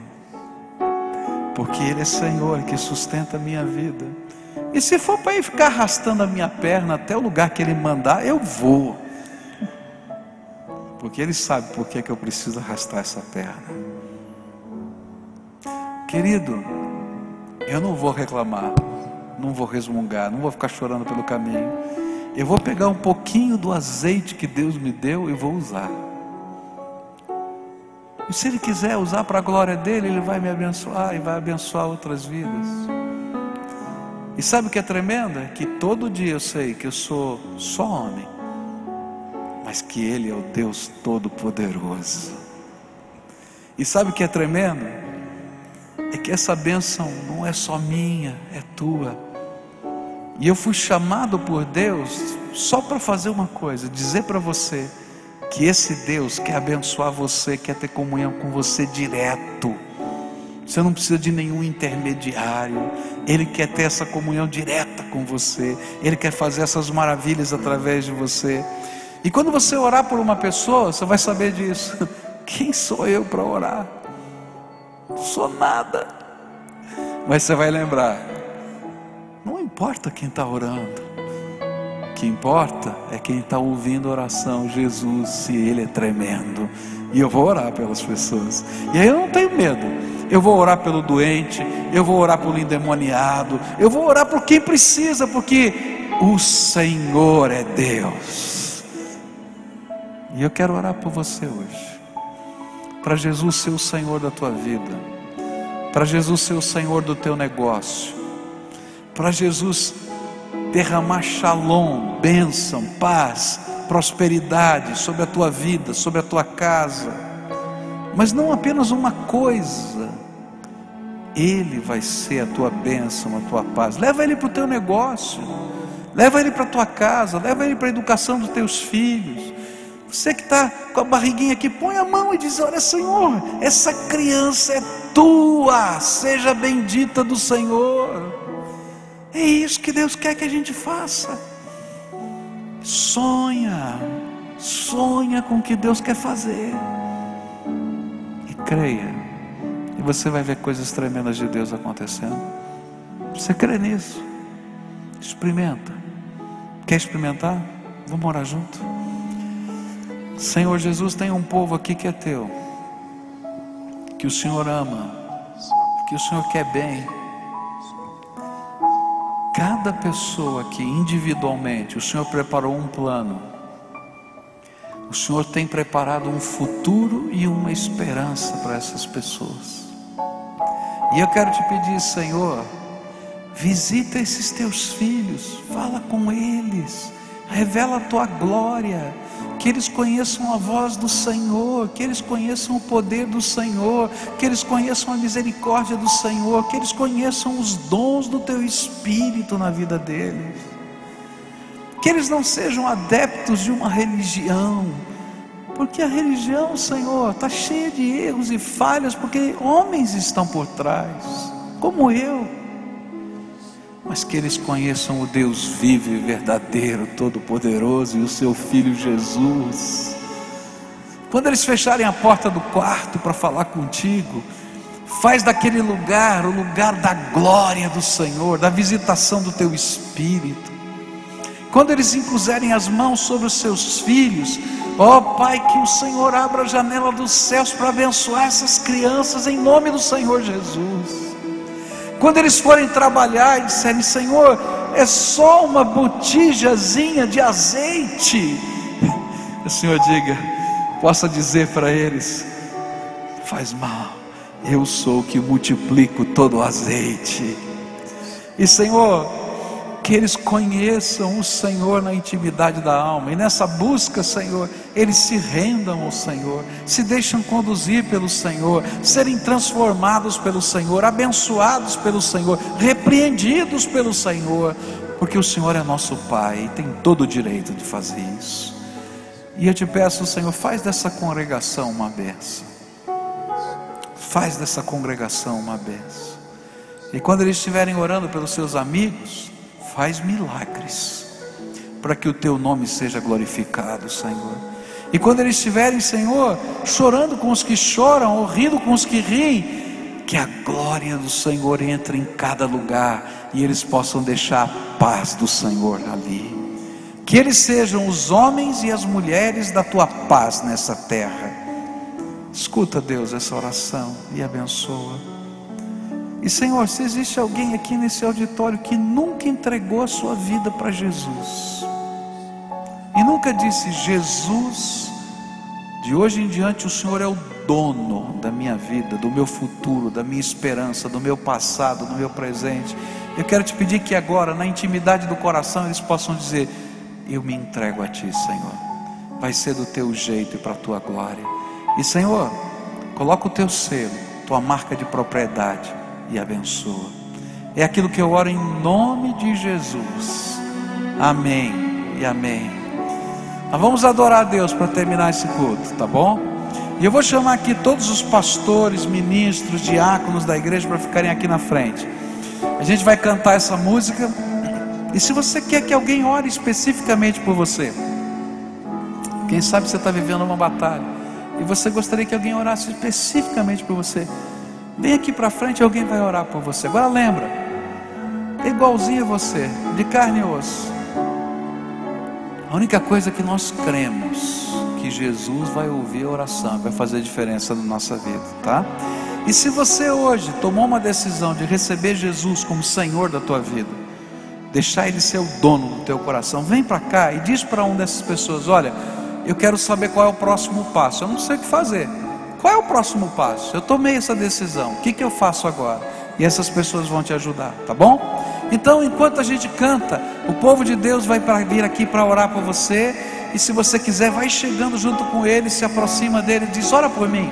Speaker 1: porque Ele é Senhor que sustenta a minha vida. E se for para ir ficar arrastando a minha perna até o lugar que Ele mandar, eu vou, porque Ele sabe por que eu preciso arrastar essa perna. Querido, eu não vou reclamar, não vou resmungar, não vou ficar chorando pelo caminho. Eu vou pegar um pouquinho do azeite que Deus me deu e vou usar. E se Ele quiser usar para a glória dEle, Ele vai me abençoar e vai abençoar outras vidas. E sabe o que é tremendo? É que todo dia eu sei que eu sou só homem, mas que Ele é o Deus Todo-Poderoso. E sabe o que é tremendo? É que essa bênção não é só minha, é tua. E eu fui chamado por Deus só para fazer uma coisa: dizer para você que esse Deus quer abençoar você, quer ter comunhão com você direto. Você não precisa de nenhum intermediário. Ele quer ter essa comunhão direta com você. Ele quer fazer essas maravilhas através de você. E quando você orar por uma pessoa, você vai saber disso. Quem sou eu para orar? Não sou nada. Mas você vai lembrar: não importa quem está orando, o que importa é quem está ouvindo a oração. Jesus, se Ele é tremendo. E eu vou orar pelas pessoas. E aí eu não tenho medo. Eu vou orar pelo doente, eu vou orar pelo endemoniado, eu vou orar por quem precisa, porque o Senhor é Deus. E eu quero orar por você hoje, para Jesus ser o Senhor da tua vida, para Jesus ser o Senhor do teu negócio, para Jesus derramar shalom, bênção, paz, prosperidade sobre a tua vida, sobre a tua casa. Mas não apenas uma coisa, Ele vai ser a tua bênção, a tua paz. Leva Ele para o teu negócio, leva Ele para a tua casa, leva Ele para a educação dos teus filhos. Você que está com a barriguinha aqui, põe a mão e diz: olha, Senhor, essa criança é tua, seja bendita do Senhor. É isso que Deus quer que a gente faça. Sonha com o que Deus quer fazer, e creia, e você vai ver coisas tremendas de Deus acontecendo. Você crê nisso? Experimenta. Quer experimentar? Vamos orar junto. Senhor Jesus, tem um povo aqui que é teu, que o Senhor ama, que o Senhor quer bem. Cada pessoa aqui individualmente, o Senhor preparou um plano. o Senhor tem preparado um futuro e uma esperança para essas pessoas. E eu quero te pedir, Senhor, visita esses teus filhos, fala com eles, revela a tua glória, que eles conheçam a voz do Senhor, que eles conheçam o poder do Senhor, que eles conheçam a misericórdia do Senhor, que eles conheçam os dons do teu Espírito na vida deles, que eles não sejam adeptos de uma religião, porque a religião, Senhor, está cheia de erros e falhas, porque homens estão por trás, como eu, mas que eles conheçam o Deus vivo e verdadeiro, todo-poderoso, e o seu Filho Jesus. Quando eles fecharem a porta do quarto para falar contigo, faz daquele lugar o lugar da glória do Senhor, da visitação do teu Espírito. Quando eles impuserem as mãos sobre os seus filhos, ó Pai, que o Senhor abra a janela dos céus para abençoar essas crianças em nome do Senhor Jesus. Quando eles forem trabalhar e disserem: Senhor, é só uma botijazinha de azeite, o Senhor possa dizer para eles: faz mal, eu sou o que multiplico todo o azeite. E Senhor, que eles conheçam o Senhor na intimidade da alma, e nessa busca, Senhor, eles se rendam ao Senhor, se deixam conduzir pelo Senhor, serem transformados pelo Senhor, abençoados pelo Senhor, repreendidos pelo Senhor, porque o Senhor é nosso Pai e tem todo o direito de fazer isso. E eu te peço, Senhor, faz dessa congregação uma bênção, faz dessa congregação uma bênção, e quando eles estiverem orando pelos seus amigos, faz milagres, para que o teu nome seja glorificado, Senhor. E quando eles estiverem, Senhor, chorando com os que choram, ou rindo com os que riem, que a glória do Senhor entre em cada lugar, e eles possam deixar a paz do Senhor ali. Que eles sejam os homens e as mulheres da tua paz nessa terra. Escuta, Deus, essa oração e abençoa. E Senhor, se existe alguém aqui nesse auditório que nunca entregou a sua vida para Jesus, e nunca disse: Jesus, de hoje em diante o Senhor é o dono da minha vida, do meu futuro, da minha esperança, do meu passado, do meu presente, eu quero te pedir que agora, na intimidade do coração, eles possam dizer: eu me entrego a ti, Senhor, vai ser do teu jeito e para a tua glória. E Senhor, coloca o teu selo, tua marca de propriedade, e abençoa. É aquilo que eu oro em nome de Jesus. Amém e amém. Nós vamos adorar a Deus para terminar esse culto, tá bom? E eu vou chamar aqui todos os pastores, ministros, diáconos da igreja para ficarem aqui na frente. A gente vai cantar essa música. E se você quer que alguém ore especificamente por você, quem sabe você está vivendo uma batalha e você gostaria que alguém orasse especificamente por você, vem aqui para frente e alguém vai orar por você. Agora lembra, é igualzinho a você, de carne e osso. A única coisa que nós cremos, que Jesus vai ouvir a oração, vai fazer diferença na nossa vida, tá? E se você hoje tomou uma decisão de receber Jesus como Senhor da tua vida, deixar Ele ser o dono do teu coração, vem para cá e diz para uma dessas pessoas: olha, eu quero saber qual é o próximo passo, eu não sei o que fazer. Qual é o próximo passo? Eu tomei essa decisão, o que eu faço agora? E essas pessoas vão te ajudar, tá bom? Então, enquanto a gente canta, o povo de Deus vai vir aqui para orar por você. E se você quiser, vai chegando junto com eles, se aproxima dele e diz: ora por mim.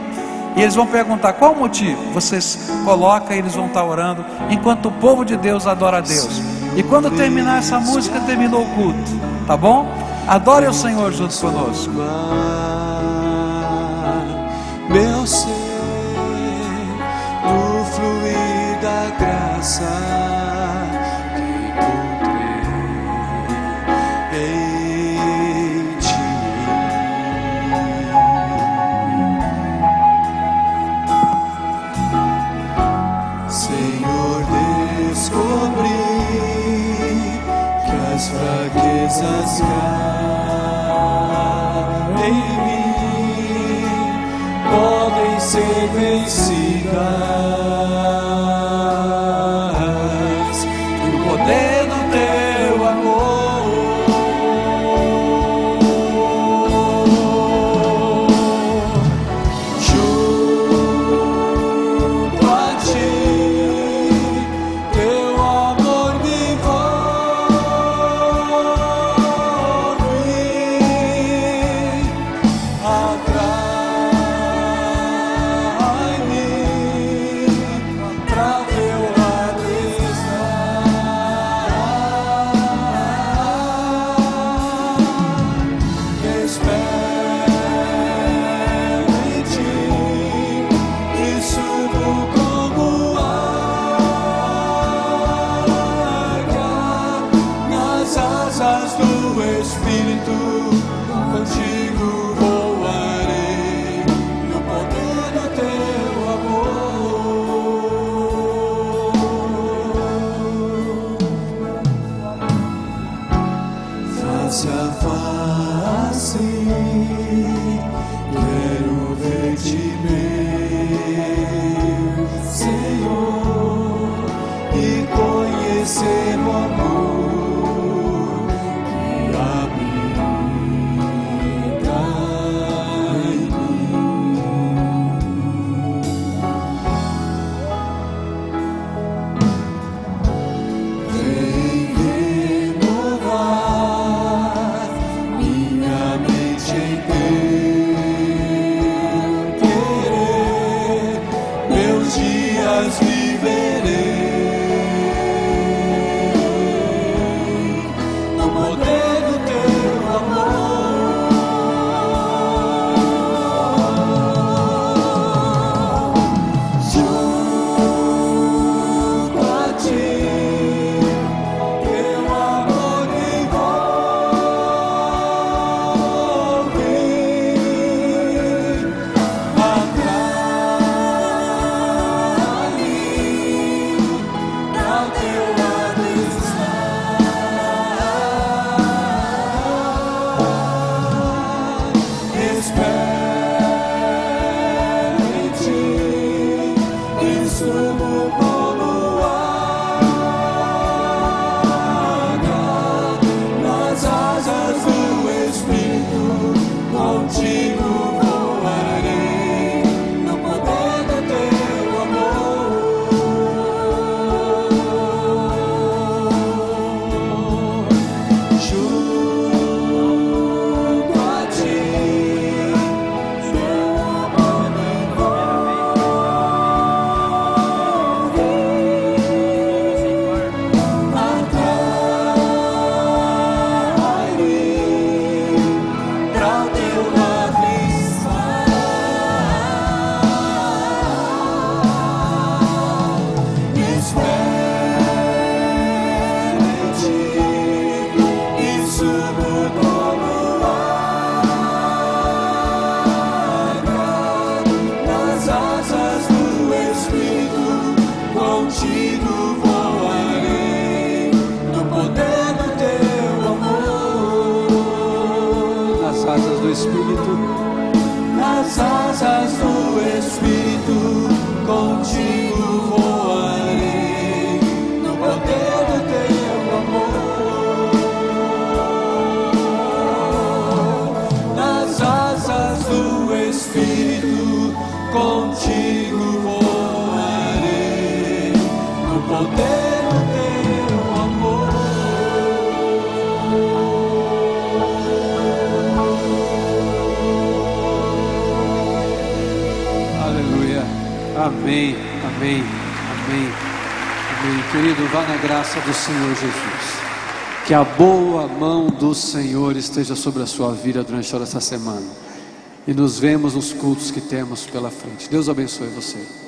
Speaker 1: E eles vão perguntar: qual o motivo? Vocês colocam e eles vão estar orando, enquanto o povo de Deus adora a Deus. E quando terminar essa música, terminou o culto, tá bom? Adore ao Senhor junto conosco.
Speaker 2: Meu ser, no fluir da graça que encontrei em ti. Senhor, descobri que as fraquezas caem em mim, podem ser vencidas no poder do teu amor. Espero em ti e subo como águia nas asas do Espírito. Contigo voarei no poder do teu amor. Junto a ti, teu amor me envolve. Atrai-me pra o teu lado estar. Espero em ti e subo como águia nas asas do Espírito. Contigo voarei no poder do teu amor.
Speaker 3: Nas asas do Espírito,
Speaker 2: Nas asas do Espírito, contigo voarei no poder do teu amor. Nas asas do Espírito, contigo voarei no poder do teu amor.
Speaker 3: aleluia, amém, amém, amém, amém. Querido, vá na graça do Senhor Jesus, que a boa mão do Senhor esteja sobre a sua vida durante toda essa semana, e nos vemos nos cultos que temos pela frente. Deus abençoe você.